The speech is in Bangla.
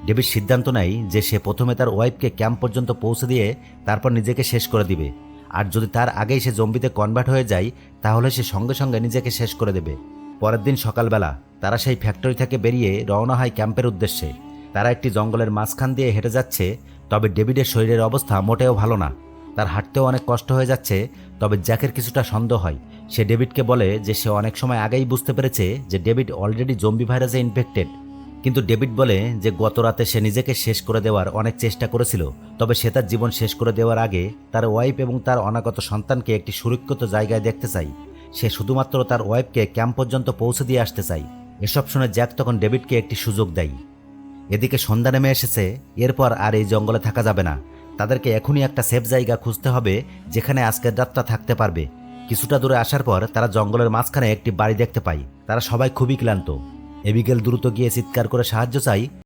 ডেভিড সিদ্ধান্ত নেয় যে সে প্রথমে তার ওয়াইফকে ক্যাম্প পর্যন্ত পৌঁছে দিয়ে তারপর নিজেকে শেষ করে দিবে, আর যদি তার আগেই সে জম্বিতে কনভার্ট হয়ে যায় তাহলে সে সঙ্গে সঙ্গে নিজেকে শেষ করে দেবে। পরের দিন সকালবেলা তারা সেই ফ্যাক্টরি থেকে বেরিয়ে রওনা হয় ক্যাম্পের উদ্দেশ্যে। তারা একটি জঙ্গলের মাঝখান দিয়ে হেঁটে যাচ্ছে, তবে ডেভিডের শরীরের অবস্থা মোটেও ভালো না। তার হাঁটতেও অনেক কষ্ট হয়ে যাচ্ছে। তবে জ্যাকের কিছুটা সন্দেহ হয়। সে ডেভিডকে বলে যে সে অনেক সময় আগেই বুঝতে পেরেছে যে ডেভিড অলরেডি জম্বি ভাইরাসে ইনফেক্টেড। কিন্তু ডেভিড বলে যে গত রাতে সে নিজেকে শেষ করে দেওয়ার অনেক চেষ্টা করেছিল, তবে সে তার জীবন শেষ করে দেওয়ার আগে তার ওয়াইফ এবং তার অনাগত সন্তানকে একটি সুরক্ষিত জায়গায় দেখতে চাই। সে শুধুমাত্র তার ওয়াইফকে ক্যাম্প পর্যন্ত পৌঁছে দিয়ে আসতে চাই। এসব শুনে জ্যাক তখন ডেভিডকে একটি সুযোগ দেয়। এদিকে সন্ধ্যা নেমে এসেছে। এরপর আর এই জঙ্গলে থাকা যাবে না। তাদেরকে এখনই একটা সেফ জায়গা খুঁজতে হবে যেখানে আজকের রাতটা থাকতে পারবে। কিছুটা দূরে আসার পর তারা জঙ্গলের মাঝখানে একটি বাড়ি দেখতে পায়। তারা সবাই খুবই ক্লান্ত। এবিগেল দ্রুত গিয়ে চিৎকার করে সাহায্য চায়।